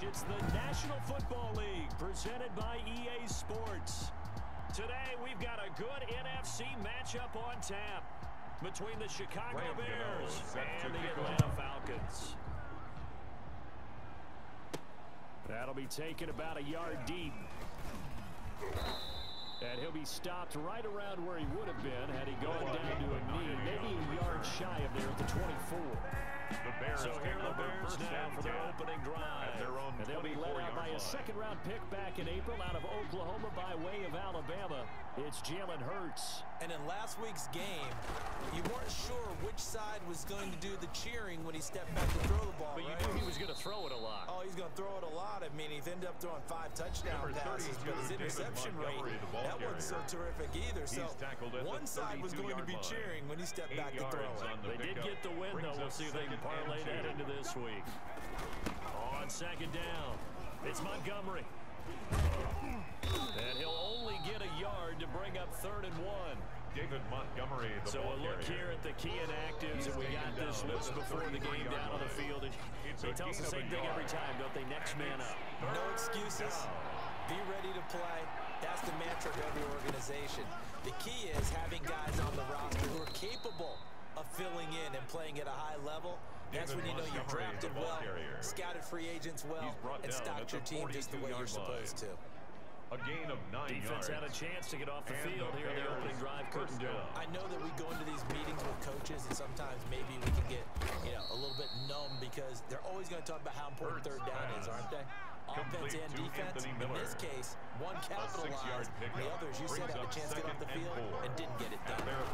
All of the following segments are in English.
It's the National Football League presented by EA Sports. Today we've got a good NFC matchup on tap between the Chicago Bears and the Atlanta Falcons. That'll be taken about a yard deep. And he'll be stopped right around where he would have been had he gone down to a knee, maybe a yard shy of there at the 24. The Bears so here are the Bears now for their opening drive. And they'll be led out by a second-round pick back in April out of Oklahoma by way of Alabama. It's Jalen Hurts. And in last week's game, you weren't sure which side was going to do the cheering when he stepped back to throw the ball, But right? you knew he was going to throw it a lot. Oh, he's going to throw it a lot. I mean, he's ended up throwing 5 touchdown passes, but his interception rate, that wasn't so terrific either. So one side was going to be cheering when he stepped back to throw it. They did get the win, though. We'll see if they can parlay that into this week. On second down, it's Montgomery. And he'll only get a yard to bring up 3rd and 1. David Montgomery, the so ball a look carrier. here at the key inactives, and we got this list before the game down on the field. They tell us the same thing every time, don't they? Next man up. No excuses. Be ready to play. That's the mantra of every organization. The key is having guys on the roster who are capable of filling in and playing at a high level. That's when you know you're drafted well, scouted free agents well, and stocked your team just the way you're supposed to. A gain of 9 Defense yards. had a chance to get off the field here. The opening drive couldn't do it. I know that we go into these meetings with coaches, and sometimes maybe we can get, a little bit numb because they're always going to talk about how important 3rd down is, aren't they? Offense and defense. In this case, one capitalized, the others, you said, had a chance to get off the field and didn't get it done. Now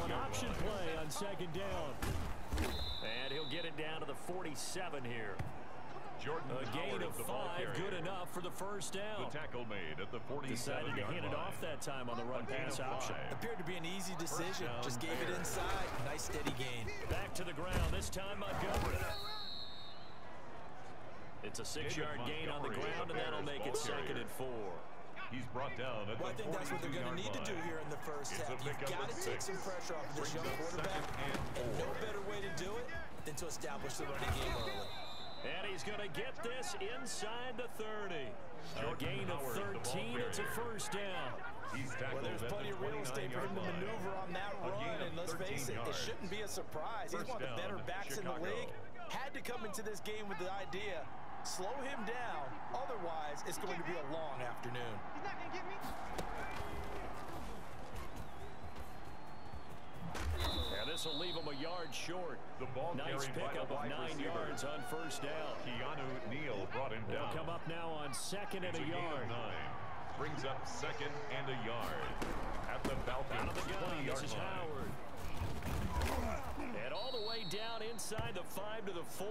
an option play on second down. And he'll get it down to the 47 here. A gain of 5, good enough for the first down. The tackle made at the 47-yard line. Decided to hand it off that time on the run-pass option. Appeared to be an easy decision. Just gave it inside. Nice steady gain. Back to the ground, this time Montgomery. It's a 6-yard gain on the ground, and that'll make it 2nd and 4. He's brought down at I think that's what they're going to need to do here in the first half. You've got to take some pressure off of this young quarterback, and no better way to do it than to establish the running game early. And he's going to get this inside the 30. A gain of 13. It's a first down. Well, there's plenty of real estate for him to maneuver on that run, and let's face it, it shouldn't be a surprise. He's one of the better backs in the league. Had to come into this game with the idea, slow him down, otherwise it's going to be a long afternoon. He's not going to get me. And this will leave him a yard short. The ball nice pickup of 9 yards on first down. Keanu Neal brought him down. They'll come up now on 2nd and a yard. 9. Brings up 2nd and a yard. At the Falcons' out of the gun, 20-yard this is line. Howard. And all the way down inside the 5 to the 4.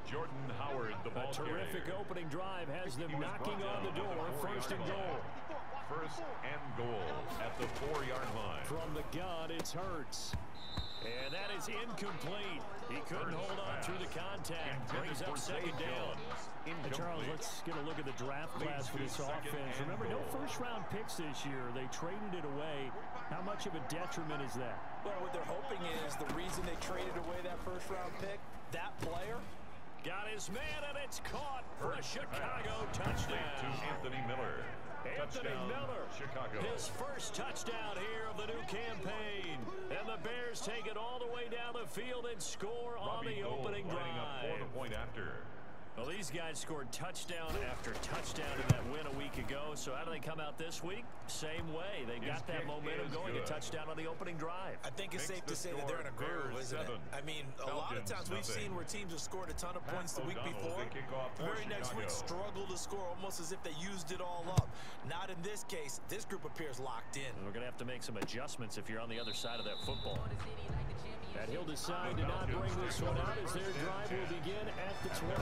Jordan Howard, the ball A terrific carrier. opening drive has them knocking on the door. 1st and goal. 1st and goal at the 4-yard line. From the gun, it's Hurts. And that is incomplete. He couldn't hold on through the contact. Brings up 2nd down. And Charles, let's get a look at the draft class for this offense. Remember, no first-round picks this year. They traded it away. How much of a detriment is that? Well, what they're hoping is the reason they traded away that first-round pick, that player got his man, and it's caught for a Chicago touchdown. To Anthony Miller. Anthony Miller, Chicago. His first touchdown here of the new campaign. And the Bears take it all the way down the field and score on the opening drive. For the point after. Well, these guys scored touchdown after touchdown in that win a week ago. So how do they come out this week? Same way. They got that momentum going. A touchdown on the opening drive. I think it's safe to say that they're in a groove, isn't it? I mean, a lot of times we've seen where teams have scored a ton of points the week before. The very next week struggle to score almost as if they used it all up. Not in this case. This group appears locked in. And we're going to have to make some adjustments if you're on the other side of that football. And he'll decide to not bring this one out as their drive will begin at the 25.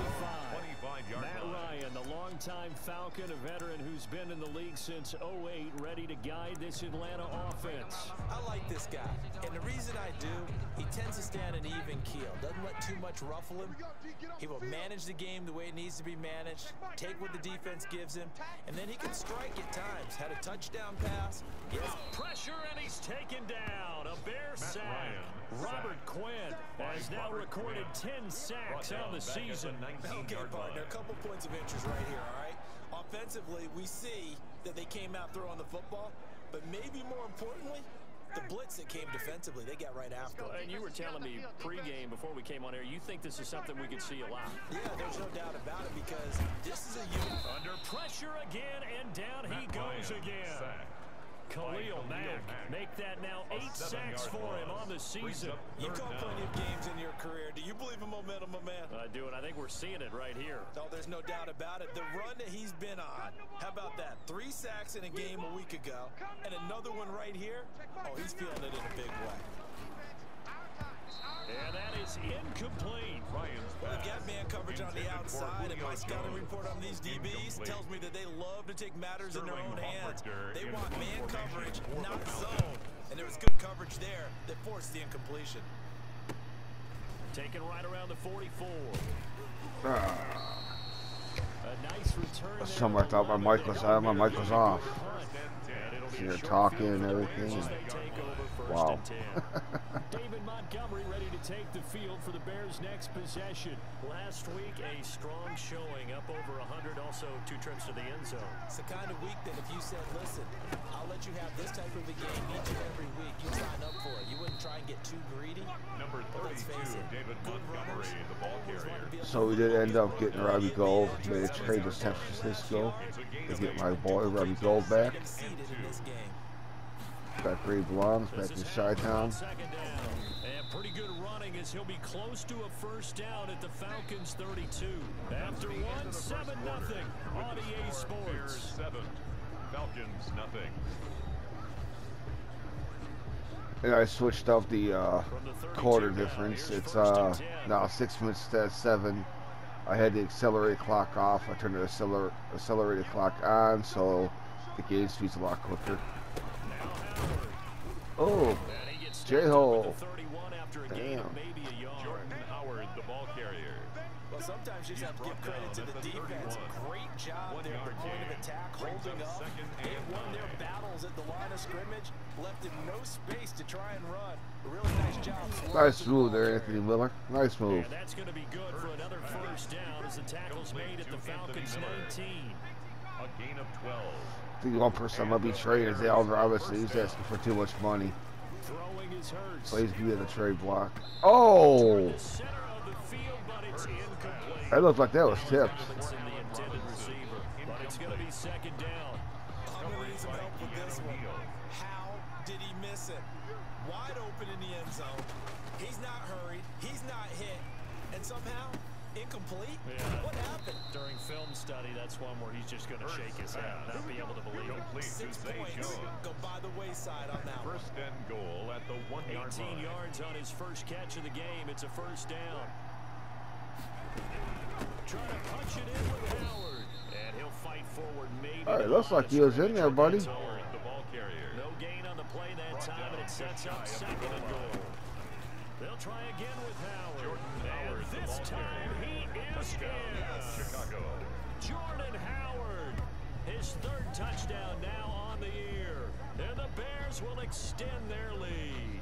Matt Ryan, the longtime Falcon, a veteran who's been in the league since 08, ready to guide this Atlanta offense. I like this guy, and the reason I do, he tends to stay on an even keel. Doesn't let too much ruffle him. He will manage the game the way it needs to be managed, take what the defense gives him, and then he can strike at times. Had a touchdown pass. Yes. Pressure, and he's taken down. A Bear sack. Robert Robert Quinn has now recorded 10 sacks on the season. Okay, partner, a couple points of interest right here, all right? Offensively, we see that they came out throwing the football, but maybe more importantly, the blitz that came defensively, they got right after it. And you were telling me pregame before we came on air, you think this is something we could see a lot. Yeah, there's no doubt about it because this is a unit. Under pressure again, and down he goes again. Khalil Mack make that now 8 sacks for him on the season. You call plenty of games in your career. Do you believe in momentum, my man? I do, and I think we're seeing it right here. Oh, there's no doubt about it. The run that he's been on, how about that? 3 sacks in a game a week ago, and another one right here. Oh, he's feeling it in a big way. And that is incomplete. Well, they've got man coverage on the outside, and my scouting report on these DBs tells me that they love to take matters in their own hands. They want man coverage, not zone. And there was good coverage there that forced the incompletion. Taken right around the 44. A nice return. Somewhere I thought my mic was on, my mic was off. So you're talking and everything. Wow. David Montgomery ready to take the field for the Bears' next possession. Last week, a strong showing, up over 100, also 2 trips to the end zone. It's the kind of week that if you said, listen, I'll let you have this type of a game each and every week, you'd sign up for it. You wouldn't try and get too greedy. Number 32, David Montgomery, the ball carrier. So we did end up getting Robbie Gould. Made a trade to San Francisco to get my boy Robbie Gould back. Back where he belongs, back in Chi-Town. And pretty good running as he'll be close to a first down at the Falcons 32. After 1, 7-0 on EA Sports. 7, Falcons nothing. And I switched off the quarter difference. It's now 6 minutes instead of 7. I had the accelerated clock off. I turned the accelerated clock on, so the game speed's a lot quicker. Oh, J-Hole. Damn. Jordan Howard, the ball carrier. Well, sometimes you just have to give credit to the defense. Great job there at the point of attack, holding up. They won their battles at the line of scrimmage, left him no space to try and run. A really nice job. Nice move there, Anthony Miller. Nice move. And that's going to be good for another first down as the tackle's made at the Falcons 19. A gain of 12. I think one person I'm going to be trading is Alvin Robinson. He's asking for too much money. Throwing his Hurts. So he's going to be in the trade block. Oh! That looked like that was tipped. But it's going to be second down. I'm going to need some help with this one. How did he miss it? Wide open in the end zone. He's not hurried. He's not hit. And somehow, incomplete? Yeah. What happened? During film study, that's one where he's just going to shake his head, not be able to believe it. 6 points go by the wayside on that one. First and goal at the 1-yard line. 18 yards on his first catch of the game. It's a first down. Trying to punch it in with Howard. And he'll fight forward. Maybe. All right, looks like he was in there, buddy. Howard, the ball carrier. No gain on the play that time, and it sets up second and goal. They'll try again with Howard. Jordan Howard, and this time he is in. Chicago. Jordan Howard, his 3rd touchdown now on the year. And the Bears will extend their lead.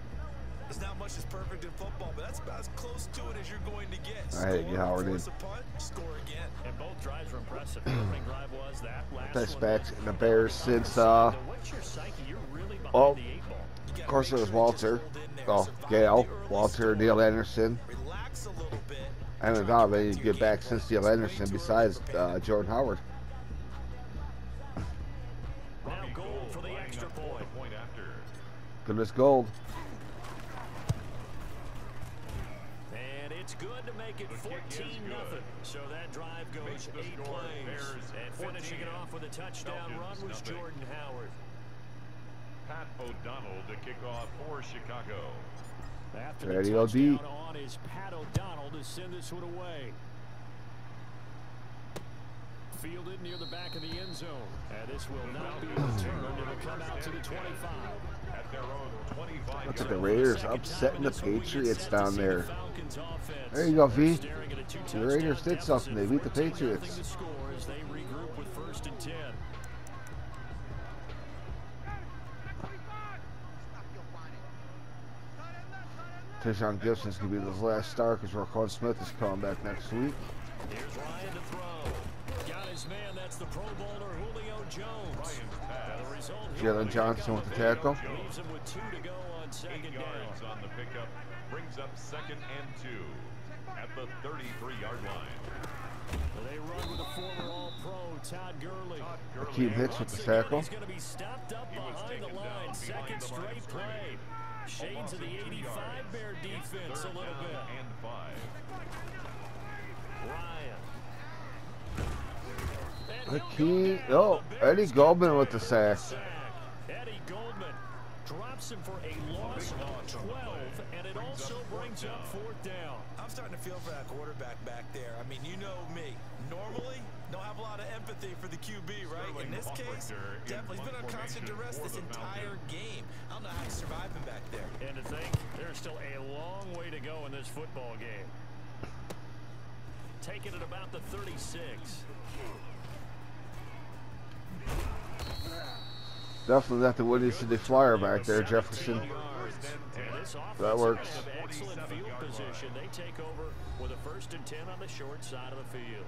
There's not much that's perfect in football, but that's about as close to it as you're going to get. I hate you, Howard. Force a punt, score again. And both drives were impressive. The opening drive was that. Best backs in the Bears since, well, of course it was Walter. Oh, Gale, Walter, Neil Anderson. Relax a little bit. I haven't thought of any good back since Neil Anderson besides Jordan Howard. Now Gould for the extra point. Goodness Gold. And it's good to make it 14-0. So that drive goes 8 plays. And finishing it off with a touchdown run was Jordan Howard. Pat O'Donnell to kick off for Chicago. After the touchdown on is Pat O'Donnell to send this one away. Fielded near the back of the end zone. And this will not be returned. It'll come out to the 25. At their own 25. Looks like the Raiders upsetting the Patriots down there. There you go, V. The Raiders did something. They beat the Patriots. They regroup with 1st and 10. Tayshaun Gibson's going to be his last start because Roquan Smith is coming back next week. Here's Ryan to throw. Got his man. That's the Pro Bowler Julio Jones. Jalen Johnson with the tackle. Leaves him with 2 to go on 2nd yards down. on the pickup brings up 2nd and 2 at the 33-yard line. They run with a former All-Pro, Todd Gurley. Akeem Hicks with the tackle. He's going to be stopped up behind the line. 2nd straight play. Shades of the 85 Bear defense a little bit. And 5. Ryan. Akeem, oh, Eddie Goldman with the sack. Eddie Goldman drops him for a loss of 12, and it also brings up 4th down. I'm starting to feel for that quarterback back there. I mean, you know me. Normally, don't have a lot of empathy for the QB, right? In this case, definitely. He's been on constant duress this entire game. I don't know how he's surviving back there. And to think, there's still a long way to go in this football game. Taking it about the 36. Definitely not the Windy City Flyer back there, Jefferson. That works. Excellent field position. They take over with a 1st and 10 on the short side of the field.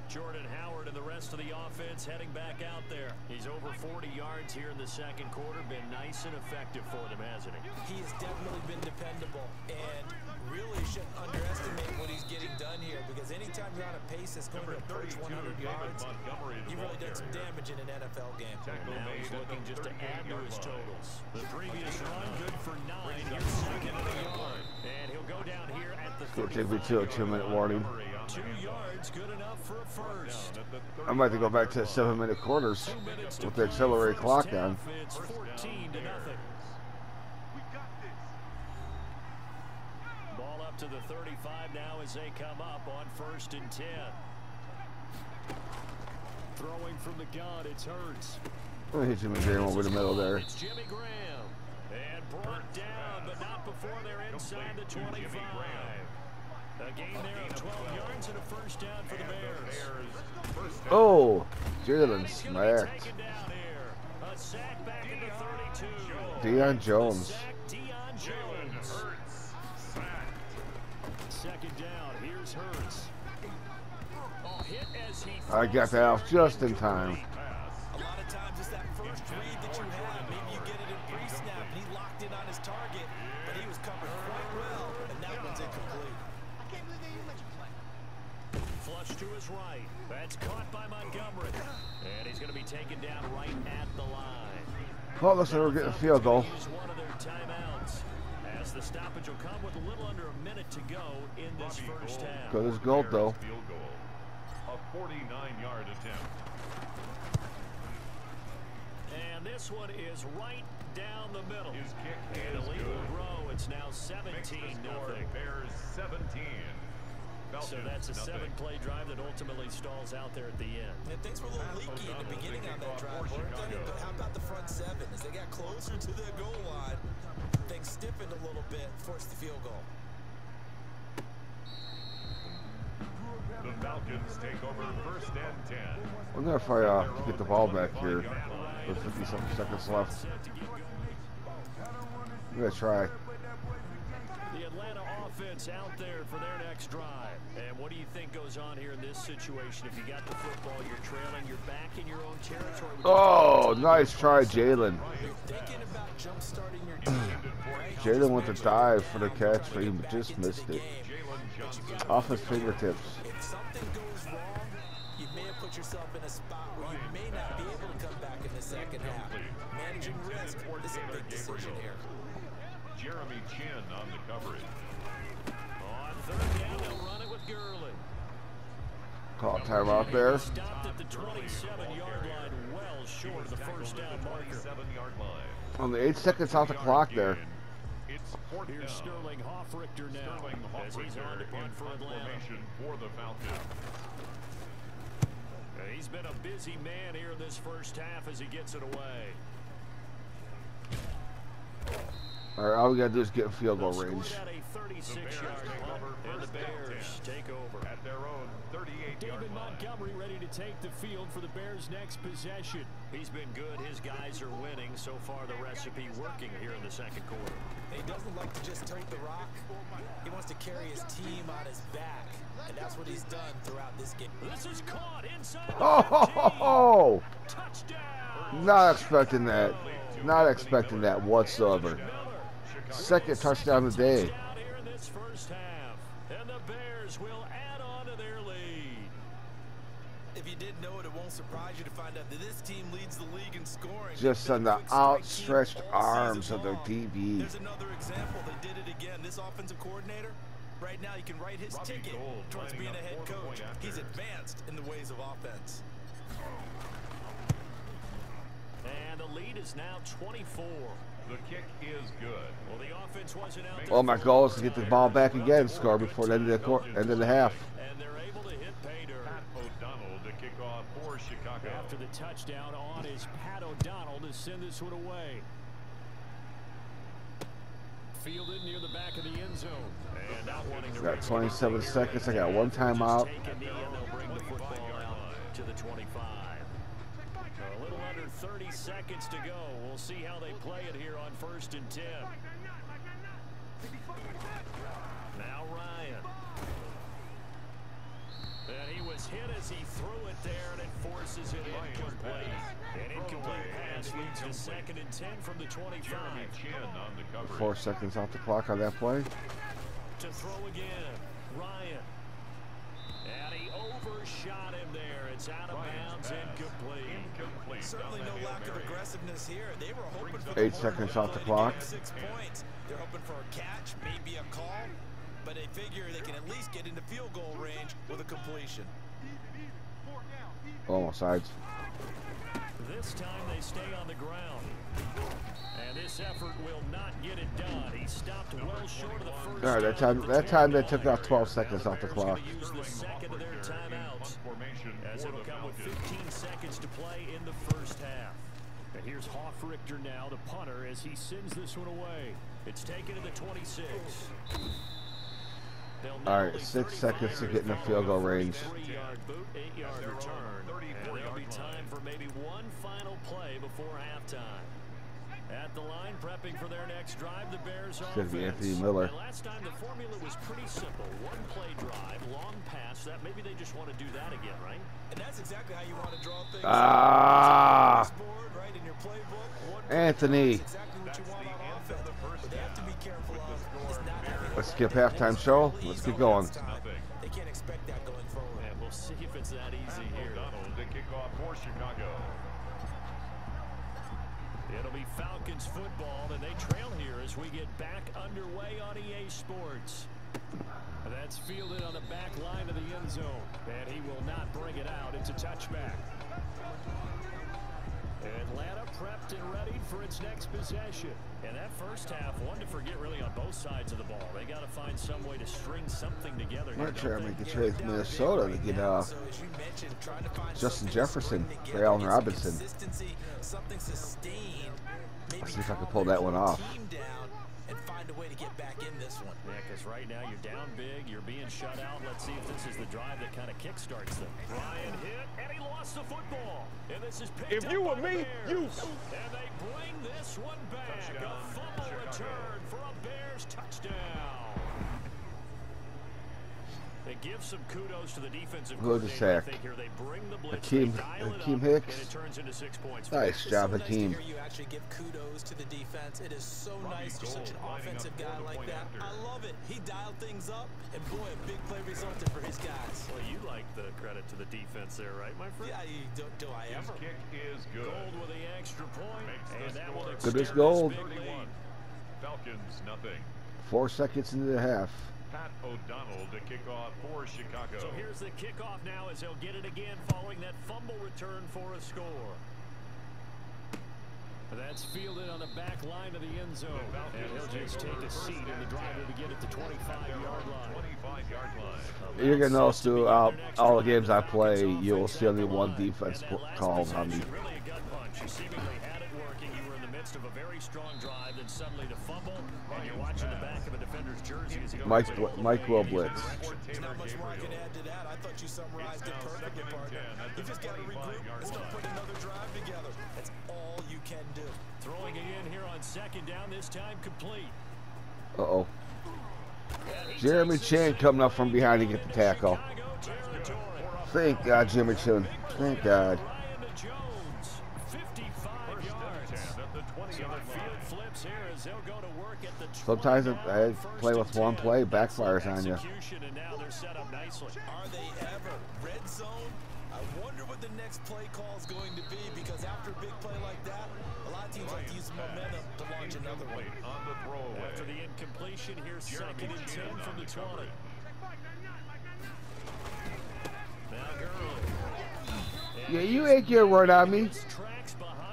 Jordan Howard and the rest of the offense heading back out there. He's over 40 yards here in the 2nd quarter. Been nice and effective for them, hasn't he? He has definitely been dependable, and really shouldn't underestimate what he's getting done here, because anytime you're on a pace that's going to approach 100 yards, you've really done some damage in an NFL game. Now he's looking just to add to his totals. The previous run, good for 9. Here's 2nd and a yard. And he'll go down here at the 35. Take me to a 2-minute warning. 2 yards, good enough for a 1st. I might have to go back to 7-minute quarters with the accelerated clock on. It's 14 to nothing. Ball up to the 35 now as they come up on 1st and 10. Throwing from the gun, it's Hurts. I'm going to hit Jimmy Graham over the middle there. It's Jimmy Graham. And brought down, but not before they're inside the 25. A gain there of 12 yards and a 1st down for the Bears. Oh, Jalen smacked. A sack back into 32. Deion Jones. Deion Jones. 2nd down, here's Hurts. Hit as he I got that off just in time. A lot of times it's that first read that you have. Maybe you get it in pre-snap, and he locked in on his target, but he was covered quite well, and that one's incomplete. Flush to his right. That's caught by Montgomery. And he's going to be taken down right at the line. Well, looks like we're getting a field goal. Use one of their timeouts, as the stoppage will come with a little under a minute to go in this 1st half. Good as gold, though. Field goal. A 49-yard attempt. And this one is right down the middle. His kick And is a lead good. will grow. It's now 17-0. Bears 17. So that's a 7-play drive that ultimately stalls out there at the end. And things were a little leaky in the beginning on that drive, weren't they? But how about the front 7? As they got closer to the goal line, things stiffened a little bit, forced the field goal. The Falcons take over 1st and 10. I wonder if I get the ball back here with 50-something seconds left. I'm going to try. The Atlanta offense out there for their next drive. And what do you think goes on here in this situation? If you got the football, you're trailing, you're back in your own territory. Oh, nice try, Jalen. Thinking about jump-starting your team. Jalen went to dive for the catch, but he just missed it. Off his fingertips. If something goes wrong, you may have put yourself in a spot where you may not be able to come back in the 2nd half. Managing risk is a big decision here. Jeremy Chin on the coverage. On 3rd down, they'll run it with Gurley. Call timeout there. Stopped at the 27-yard line, well short of the 1st down marker. 7-yard line. Only 8 seconds off the clock there. It's 4th Here's down. Sterling Hoffrichter now, Sterling as he's on to punt for Atlanta. formation for the Falcons. He's been a busy man here in this 1st half as he gets it away. All right, all we got to do is get in field goal range. A 36-yard punt, and the Bears take over at their own 38 David Montgomery ready to take the field for the Bears' next possession. He's been good. His guys are winning. So far, the recipe working here in the second quarter. He doesn't like to just tote the rock. He wants to carry his team on his back, and that's what he's done throughout this game. This is caught inside. Oh! Touchdown! Not expecting that. Not expecting that whatsoever. Second touchdown of the day. Here in this first half, and the Bears will add on to their lead. If you didn't know it, it won't surprise you to find out that this team leads the league in scoring. Just on the outstretched arms of their DB. There's another example. They did it again. This offensive coordinator, right now, you can write his ticket towards being a head coach. He's advanced in the ways of offense. And the lead is now 24. The kick is good. Well, the offense wasn't out there. Well, my goal is to get the ball back again and score before the end of the half. And they're able to hit pay dirt. Pat O'Donnell to kick off for Chicago. After the touchdown on is Pat O'Donnell to send this one away. Fielded near the back of the end zone. And not wanting to Got 27 seconds. I got one timeout. Take a knee and they'll bring the football out to the 25. A little under 30 seconds to go. We'll see how they play it here on 1st and 10. Now Ryan. And he was hit as he threw it there, and it forces it incomplete. An incomplete pass leads to 2nd and 10 from the 25. 4 seconds off the clock on that play. To throw again, Ryan. And he overshot him there. It's out of bounds, incomplete. Certainly no lack of aggressiveness here. They were hoping for 8 seconds off the clock. 6 points. They're hoping for a catch, maybe a call, but they figure they can at least get into field goal range with a completion. Almost sides. This time they stay on the ground. And this effort will not get it done. He stopped well short of the first. All right, that time they took out 12 seconds off the clock. Use the second of their timeouts, as it'll come with 15 seconds to play in the first half. And here's Hofrichter now, the punter, as he sends this one away. It's taken to the 26. All right, 6 seconds to get in the field goal range. 3-yard boot, 8-yard return. And there'll be time for maybe one final play before halftime. At the line, prepping for their next drive, the Bears offense. Should be Anthony Miller. And last time the formula was pretty simple. One play drive, long pass. That maybe they just want to do that again, right? And that's exactly how you want to draw things. Right in your playbook. Anthony. That's exactly what you want on offense. But they have to be careful of is not having. Let's skip halftime show. Let's get going. They can't expect that going forward. And we'll see if it's that easy here. O'Donnell to kick off for Chicago. It'll be Falcons football, and they trail here as we get back underway on EA Sports. That's fielded on the back line of the end zone, and he will not bring it out. It's a touchback. Atlanta prepped and ready for its next possession. And that first half, one to forget really on both sides of the ball. They got to find some way to string something together. I'm not sure I make the trade with Minnesota to get Justin Jefferson for Allen Robinson. Something sustained. Let's see if I can pull that one off. And find a way to get back in this one. Yeah, because right now you're down big, you're being shut out. Let's see if this is the drive that kind of kickstarts them. Ryan hit, and he lost the football. And this is picked up by the Bears. And they bring this one back. A fumble return for a Bears touchdown. They give some kudos to the defensive coordinator. Hakeem Hicks. Nice job, Hakeem. You actually give kudos to the defense. It is so nice for such an offensive guy like that. I love it. He dialed things up, and boy, a big play resulted for his guys. Well, you like the credit to the defense there, right, my friend? Yeah, do I ever? His kick is good. Gold with the extra point, and that will Good as extend gold. this big lead. Falcons nothing. 4 seconds into the half. Pat O'Donnell to kick off for Chicago. So here's the kickoff now as they'll get it again following that fumble return for a score. That's fielded on the back line of the end zone. And he'll just take a seat, and the drive will begin at the 25-yard line. 25-yard line. You're going to notice throughout all the games I play, you'll see only one defense calls on me. Really a gut punch. You seemingly had it working. You were in the midst midst of a very strong drive, then suddenly the fumble, and you're watching the back of a defender's jersey as he goes. Mike will blitz. There's not much more I can add to that. I thought you summarized it perfectly, partner. You just got to regroup and start putting another drive together. That's all you can do. Throwing it in here on second down, this time complete. Uh-oh. Jeremy Chin coming up from behind to get the tackle. Thank God, Jeremy Chin. Thank God. Sometimes I play with one play, backfires on you. Are they ever? Red zone? I wonder what the next play call is going to be, because after a big play like that, a lot of teams like to use momentum to launch another one. After the incompletion, here's second and 10 from the 20. Now Gurley. Yeah, you ain't gonna run on me.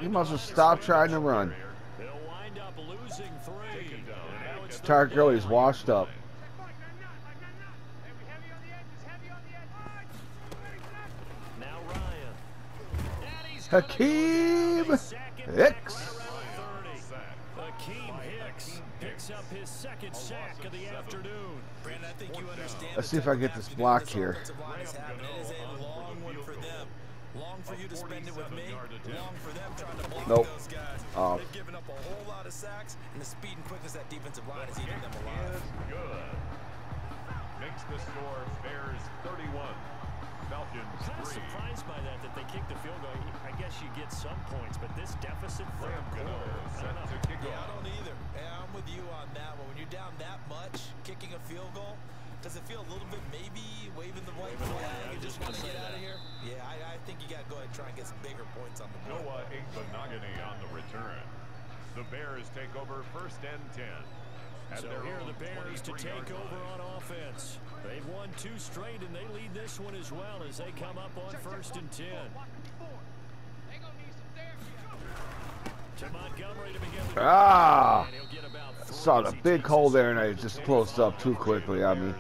You must have stopped trying to run. They'll wind up losing 3. Tarek Gurley's washed up. Now Ryan. Hakeem Hicks. Hakeem Hicks picks up his second sack of the afternoon. Brandon, I think you understand. Let's see if I get this block here. It is a long one for them. Long for you to spend it with me. Long for them trying to block those guys. They've given up a whole lot of sacks, and the speed and quickness that defensive line is eating them alive. Good. Makes the score Bears 31. Falcons 3. I'm surprised by that they kicked the field goal. I guess you get some points, but this deficit third quarter, I don't either. Yeah, I'm with you on that one. When you're down that much, kicking a field goal, does it feel a little bit maybe waving the white flag and just want to get out of here? Yeah, I think you got to go ahead and try and get some bigger points on the board. Noah Igbinoghene on the return. The Bears take over first and 10. So here are the Bears to take over on offense. They've won 2 straight, and they lead this one as well as they come up on first and 10. To Montgomery to begin the Ah! Saw the big hole there, and I just closed up too quickly on me.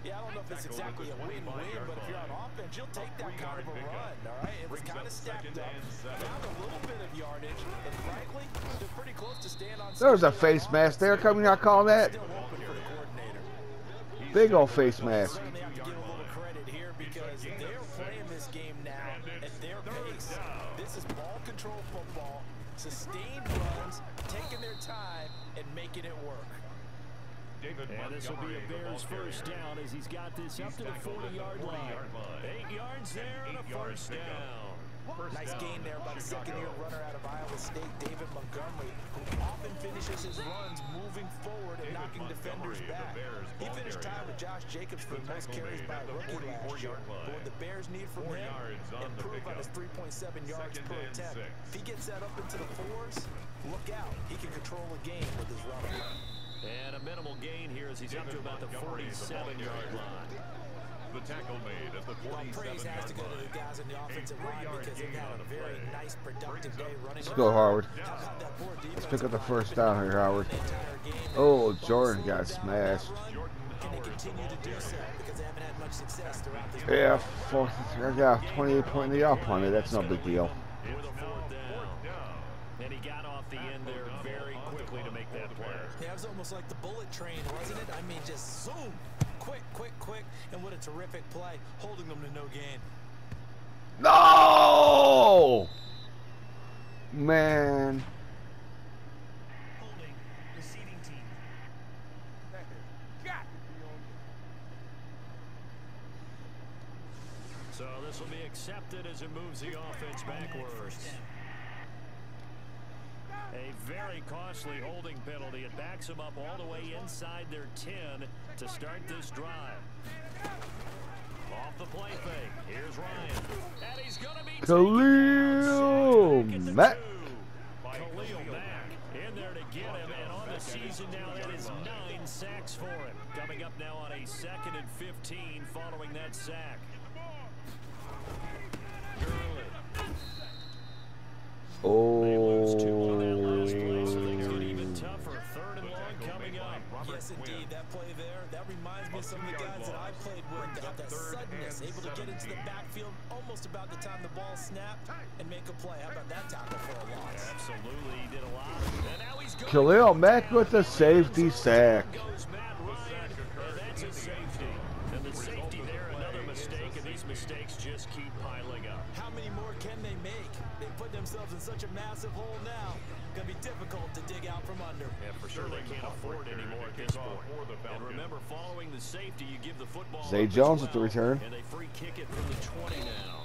Yeah, I don't know if it's exactly a win-win, but if you're on offense, you'll take that kind of a run, all right? It's kind of stacked up, found a little bit of yardage, and frankly, they're pretty close to staying on. There's a face mask there. Coming out calling that. Still open for the coordinator. Big old face mask. Certainly have to give a little credit here because they're playing this game now at their pace. This is ball control football, sustained runs, taking their time, and making it work. And this will be a Bears first down as he's got this up to the 40-yard line. 8 yards there and a first down. Nice gain there by the second-year runner out of Iowa State, David Montgomery, who often finishes his runs moving forward and knocking defenders back. He finished tied with Josh Jacobs for the most carries by a rookie last year. But what the Bears need from him, improve on his 3.7 yards per attempt. If he gets that up into the 4s, look out. He can control a game with his running. And a minimal gain here as he's up to about the 47-yard line. The tackle made at the 47-yard praise has to go to the guys in the offensive line because they've had a very nice, productive day running. Let's go, Howard. Let's pick up the first down here, Howard. Oh, Jordan got smashed. Can they continue to do so because they haven't had much success throughout this? Yeah, I got 28 point in the up on it. That's no big deal. With a 4th down. And he got off the end there very quickly to make that play. Yeah, it was almost like the bullet train, wasn't it? I mean, just zoom. Quick, and what a terrific play, holding them to no gain. No! Man. Holding, receiving team. So this will be accepted as it moves the offense backwards. A very costly holding penalty. It backs them up all the way inside their 10 to start this drive. Off the play fake. Here's Ryan. And he's going to be Khalil Mack. Khalil Mack in there to get him. And on the season now, that is 9 sacks for him. Coming up now on a 2nd and 15 following that sack. Gurley. Oh. Yes, indeed. That play there, that reminds me of some of the guys that I played with. They have that suddenness, able to get into the backfield almost about the time the ball snapped and make a play. How about that tackle for a loss? Absolutely, he did a lot. And now he's going Khalil Mack with the safety sack. goes Matt Ryan, and that's a safety. And the safety there, another mistake, and these mistakes just keep piling up. How many more can they make? They put themselves in such a massive hole now. Going to be difficult to dig out from under. Yeah, for sure they can't afford any more at this point. And remember, following the safety, you give the football Zay up as Jones at the well, return. and they free kick it from the 20 now.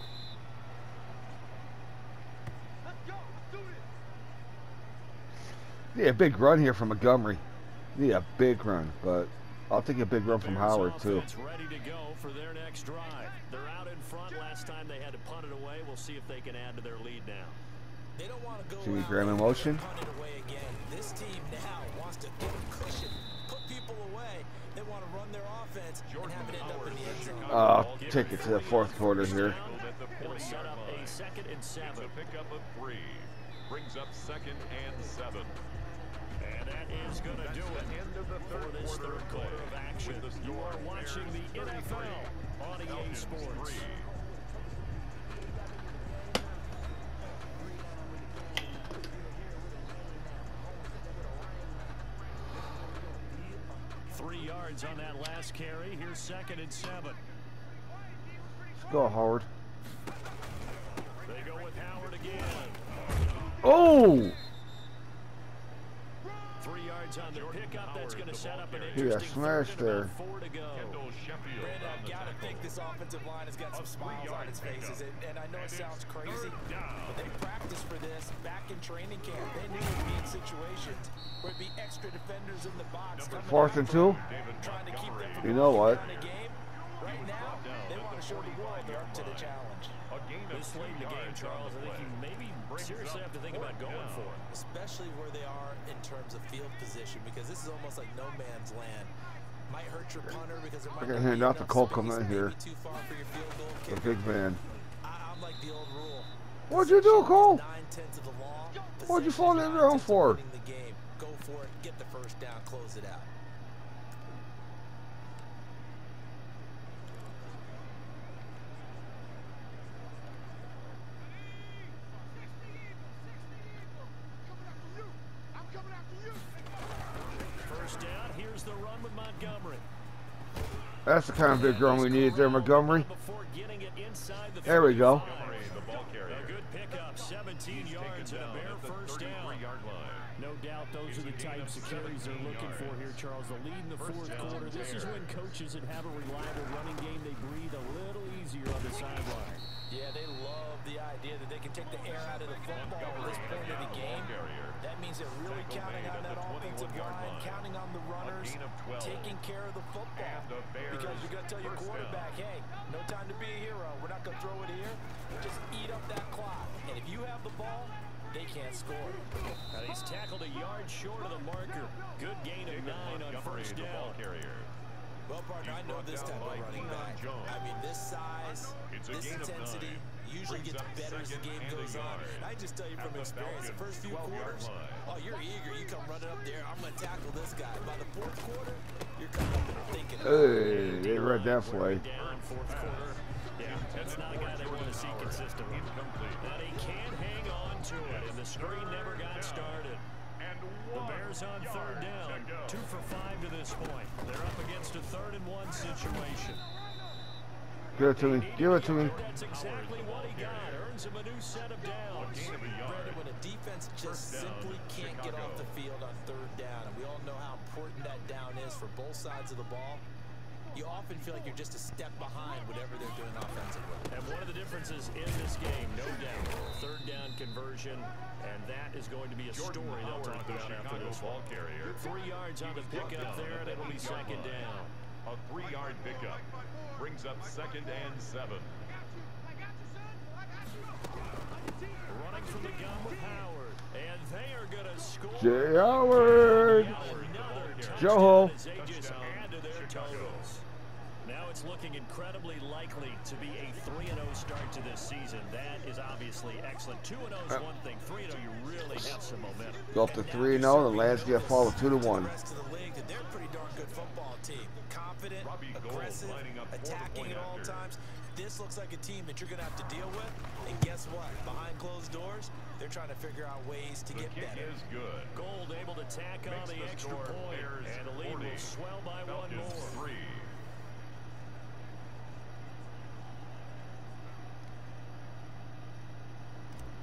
Yeah, a big run here from Montgomery. Yeah, a big run, but I'll take a big run from Howard too. Ready to go for their next drive. They're out in front. Last time they had to punt it away. We'll see if they can add to their lead now. They don't want to go Jimmy around Graham in motion. punt it away again. This team now wants to give a cushion, put people away. They want to run their offense and have it end up in the end zone. I'll take it to the fourth quarter here. It'll set up a 2nd and 7. It's a pickup of 3. Brings up 2nd and 7. And that is going to do it for this third quarter of action. You are watching the NFL on EA Sports. 3 yards on that last carry. Here's 2nd and 7. Let's go, Howard. They go with Howard again. Oh! 3 yards on the pickup. That's going to set up an Yeah, interesting smashed there. 4 to go. Brandon, I've got to think this offensive line has got some smiles on its faces, and I know it sounds crazy, but they practiced for this back in training camp. They knew it would be in situations where it'd be extra defenders in the box. 4th and 2. Trying to keep them from You know what? the game. Right now, they want to show the world they're up to the challenge. This late in the game, Charles, I think you maybe seriously have to think about going for it. Especially where they are in terms of field position, because this is almost like no man's land. Might hurt your punter because there might I can not hand be out the enough Cole space, coming in maybe here. too far for your field goal The kicker. big man. I'm like the old rule. What'd you do, Cole? 9/10 of the law. What'd you Possession fall is in the ground 9/10 of for? winning the game. Go for it. Get the first down. Close it out. First down, here's the run with Montgomery. That's the kind of big run we need there, Montgomery. Before getting it inside the There we go. 45. A good pickup, 17 yards and a bare first down. No doubt those are the types of carries they're looking for here, Charles. The lead in the fourth quarter. This is when coaches that have a reliable running game, they breathe a little easier on the sideline. Yeah, they love the idea that they can take the air out of the football at this point of the game. That means they're really counting on that offensive line, counting on the runners, taking care of the football. Because you're going to tell your quarterback, hey, no time to be a hero. We're not going to throw it here. Just eat up that clock. And if you have the ball, they can't score. He's tackled a yard short of the marker. Good gain of 9 on first down. Well, partner, I know this type of running back. I mean, this size, this intensity usually gets better as the game goes on. And I just tell you from experience, the first few quarters, oh, you're eager. You come running up there. I'm going to tackle this guy. By the fourth quarter, you're coming up and thinking. Hey, they read that play. Down, fourth quarter. Yeah, that's not a guy they want to see consistently. But he can hang on to it, and the screen never got started. The Bears on third down, 2 for 5 to this point. They're up against a 3rd and 1 situation. Give it to me. Give it to me. That's exactly what he got. Earns him a new set of downs. Brandon, when a defense just simply can't get off the field on third down, and we all know how important that down is for both sides of the ball, you often feel like you're just a step behind whatever they're doing offensively. And one of the differences in this game, no doubt, third down conversion, and that is going to be a story they'll talk about after this one. 3 yards on the pickup there, and it'll be 2nd down. A 3-yard pickup brings up 2nd and 7. Running from the gun with Howard, and they are going to score. Jay Howard. Another Joe. touchdown as they just add to their totals. Now it's looking looking incredibly likely to be a 3-0 start to this season. That is obviously excellent. 2-0 is one thing. 3-0, you really have some momentum. Go up to 3-0. The Lads get fall to 2-1. They're a pretty darn good football team. Confident, aggressive, attacking at all times. This looks like a team that you're going to have to deal with. And guess what? Behind closed doors, they're trying to figure out ways to get better. Is good. Gold able to tack on the extra point. And the lead will swell by one more. 3.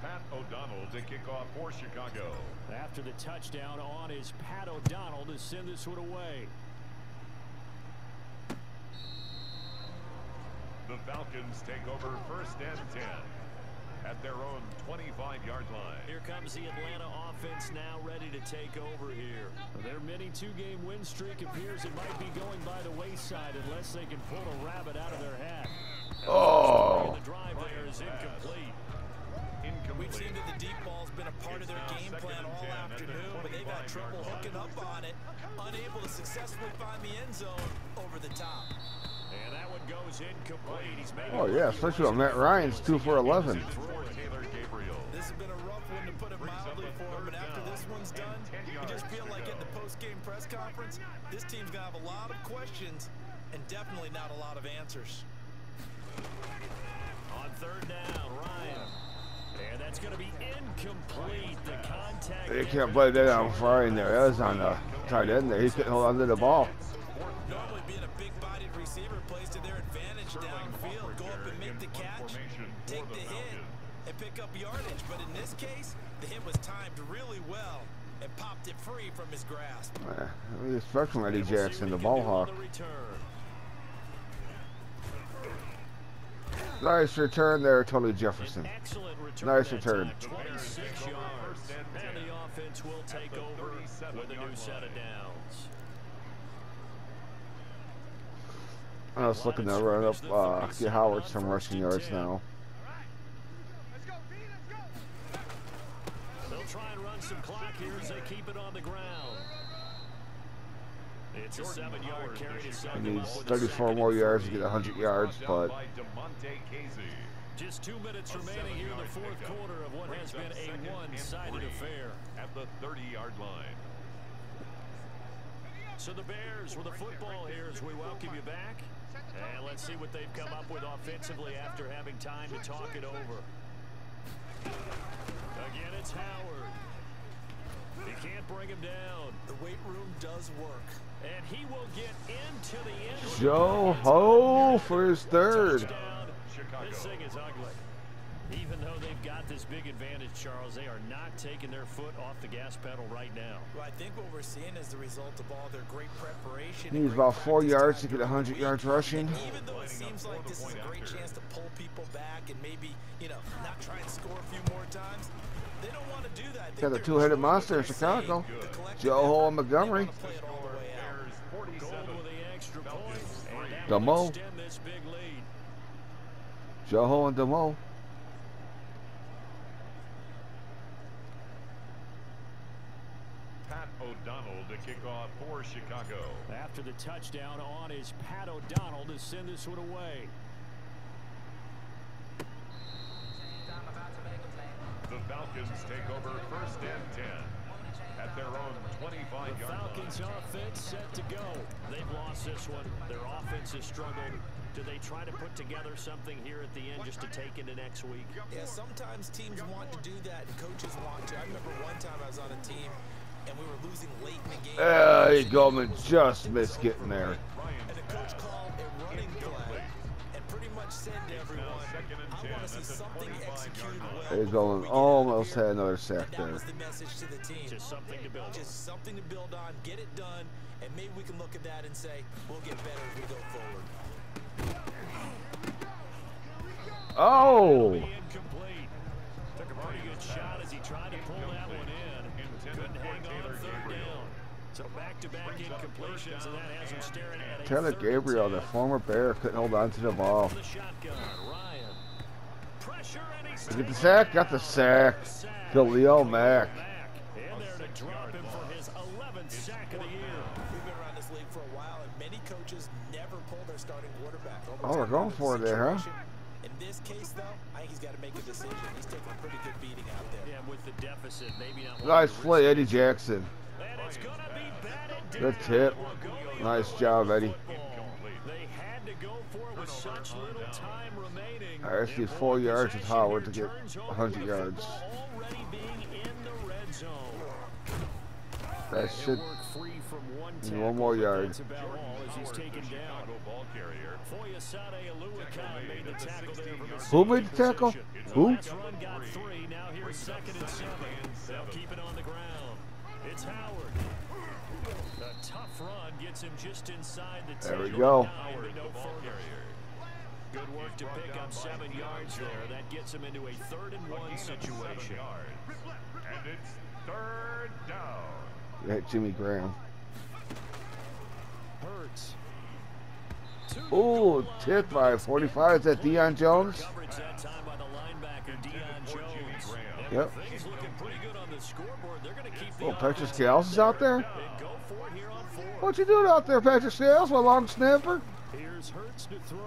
Pat O'Donnell to kick off for Chicago. After the touchdown on is Pat O'Donnell to send this one away. The Falcons take over 1st and 10 at their own 25-yard line. Here comes the Atlanta offense now ready to take over here. Their mini 2-game win streak appears it might be going by the wayside unless they can pull a rabbit out of their hat. Oh. The drive there is incomplete. We've seen that the deep ball's been a part of their game plan all afternoon, but they've had trouble hooking up on it, unable to successfully find the end zone over the top. And that one goes incomplete. He's made Oh, yeah, especially when Matt Ryan's 2 for 11. This has been a rough one to put it mildly for him, but after this one's done, you just feel like at the post-game press conference, this team's going to have a lot of questions and definitely not a lot of answers. On 3rd down, Ryan. And that's going to be incomplete. The contact. You can't play that on Ryan there. That was on the tight end there. He couldn't hold on to the ball. Normally being a big-bodied receiver plays to their advantage downfield. Go up and make the catch, take the hit, and pick up yardage. But in this case, the hit was timed really well and popped it free from his grasp. Especially from Eddie Jackson, the ball hawk. Nice return there, Tony Jefferson. Nice return. 26 yards. And the offense will take over with a new set of downs. I was looking to run up, get Howard some rushing yards now. They'll try and run some clock here as they keep it on the ground. It's a 7-yard carry to He second. needs 34 more yards to get 100 yards, but just 2 minutes remaining here in the 4th quarter of what has been a one-sided affair. At the 30-yard line. So the Bears with the football here as we welcome you back. And let's see what they've come up with offensively after having time to talk it over. Again, it's Howard. He can't bring him down. The weight room does work. And he will get into the end zone. Joe Ho for his 3rd. This thing is ugly. Even though they've got this big advantage, Charles, they are not taking their foot off the gas pedal right now. Well, I think what we're seeing is the result of all their great preparation. He needs about 4 yards to get 100 yards rushing. Even though it seems like this is a great chance to pull people back and maybe, not try and score a few more times, they don't want to do that. Got the 2-headed monster in Chicago. Joe Ho and Montgomery. Demo. Joe Ho and Demo. Pat O'Donnell to kick off for Chicago. After the touchdown on is Pat O'Donnell to send this one away. The Falcons take over 1st and 10 at their own 25-yard line. The Falcons offense set to go. They've lost this one. Their offense has struggled. Do they try to put together something here at the end just to take into next week? Yeah, sometimes teams want to do that and coaches want to. I remember one time I was on a team and we were losing late in the game. Goldman just missed getting there. And the coach called a running play and pretty much said to everyone, I want to see something executed well. He's going almost had another sack there. That was the message to the team. Just something to build on. Just something to build on, get it done, and maybe we can look at that and say, we'll get better as we go forward. Oh! Incomplete. Took a pretty good shot as he tried to pull that one in. Couldn't hang on 3rd down. So back-to-back incompletions, and that has him staring at Taylor Gabriel, the former Bear, couldn't hold on to the ball. the shotgun. Ryan. Pressure, and he's Get the sack, got the sack. Khalil Mack. And there to drop him for his 11th sack of the year. We've been around this league for a while, and many coaches never pull their starting quarterback. Oh, they're going for it there, huh? In this case, though, I think he's got to make a decision. He's taking a pretty good beating out there. Yeah, with the deficit, maybe not. Nice play, Eddie Jackson. And it's gonna be batted Good down. tip. Nice job, Eddie. They had to go for it with such little time remaining. I just need 4 yards with Howard to get 100 yards. Already being in the red zone. That should need 1 more yard. That's about all as he's taken down. Foyesade Oluwakan made the tackle there from his Who made the tackle? Who? Last run got 3. Now here's 2nd and 7. They'll keep it on the ground. It's Howard. A tough run gets him just inside the 10. There we go. Howard, no further. Good work to pick up 7 yards there. That gets him into a 3rd and 1 situation. And it's 3rd down. Yeah, Jimmy Graham. Hurts. Ooh, tipped by 45. Is that Deion Jones? Coverage that time by the linebacker, Deion Jones. Yep. Things looking pretty good on the scoreboard. They're going to keep the Oh, Patrick Scales is out there? and go for it here on 4. What you doing out there, Patrick Scales? A long snapper? Here's Hurts to throw.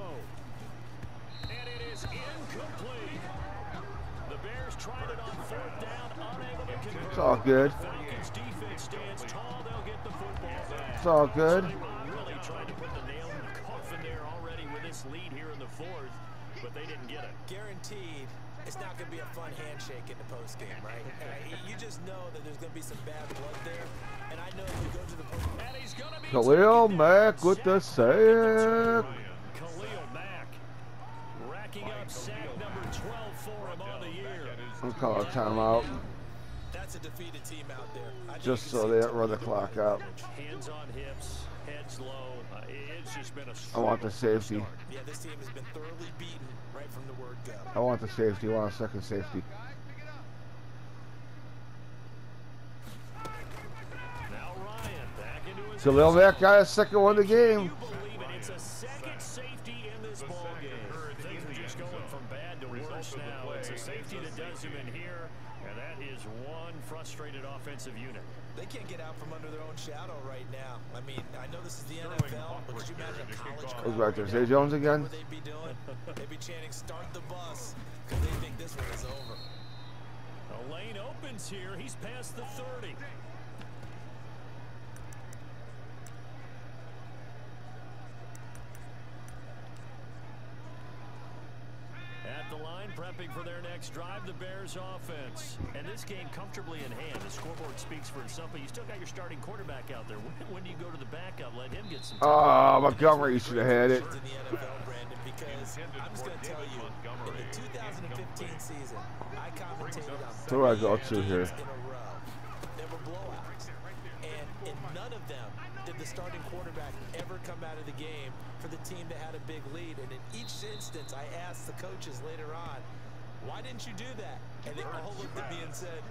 And it is incomplete. The Bears tried it on 4th down, unable to convert. It's all good. Falcons defense stands tall. They'll get the football back. It's all good. They were really trying to put the nail in the coffin there already with this lead here in the 4th, but they didn't get it. Guaranteed, it's not going to be a fun handshake in the postgame, right? You just know that there's going to be some bad blood there, and I know if we go to the postgame. And he's going to be Khalil Mack with the sack. Khalil Mack racking up sack number 12 for him on the year. I'm calling a timeout That's a defeated team out there. just so they don't run the clock out. Hands on hips, heads low. It's just been a I want the safety. Yeah, this team has been thoroughly beaten right from the word go. I want the safety. I want a second safety. Now Ryan back into his Khalil Mack got his second one of the game. Can you believe it? It's a second safety in this ball game. Things are just going from bad to worse now. It's a safety that does him in here, and that is one frustrated offensive unit. They can't get out from under their own shadow right now. I mean, I know this is the NFL, but could you imagine a college crowd? Who's back there? Zay Jones again? What they'd be doing? They'd be chanting, "Start the bus," because they think this one is over. A lane opens here. He's past the 30. At the line, prepping for their next drive, the Bears offense. And this game comfortably in hand. The scoreboard speaks for itself, but you still got your starting quarterback out there. When do you go to the backup? Let him get some time. Oh, Montgomery should have had it. In the NFL, Brandon, because I'm just going to tell you, in the 2015 season, I commentated on Who do I go to here? in a row. There were blowouts, and in none of them did the starting quarterback ever come out of the game for the team that had a big lead. And in each instance, I asked the coaches later on, why didn't you do that? And they all looked at me and said,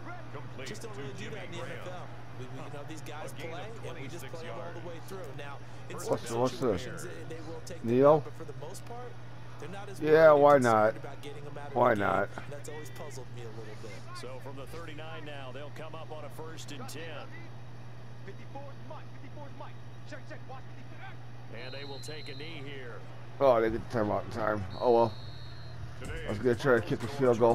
just don't really do that in the NFL. We you know, these guys play, and we just play them all the way through. Now, in certain What's this? situations, they will take the Neil? ball, but for the most part, they're not as Yeah, worried why and concerned not? about getting them out of Why the game. not? And that's always puzzled me a little bit. So from the 39 now, they'll come up on a 1st and 10. And they will take a knee here. Oh, they get the timeout in time. Oh well. I was gonna try to kick the field goal.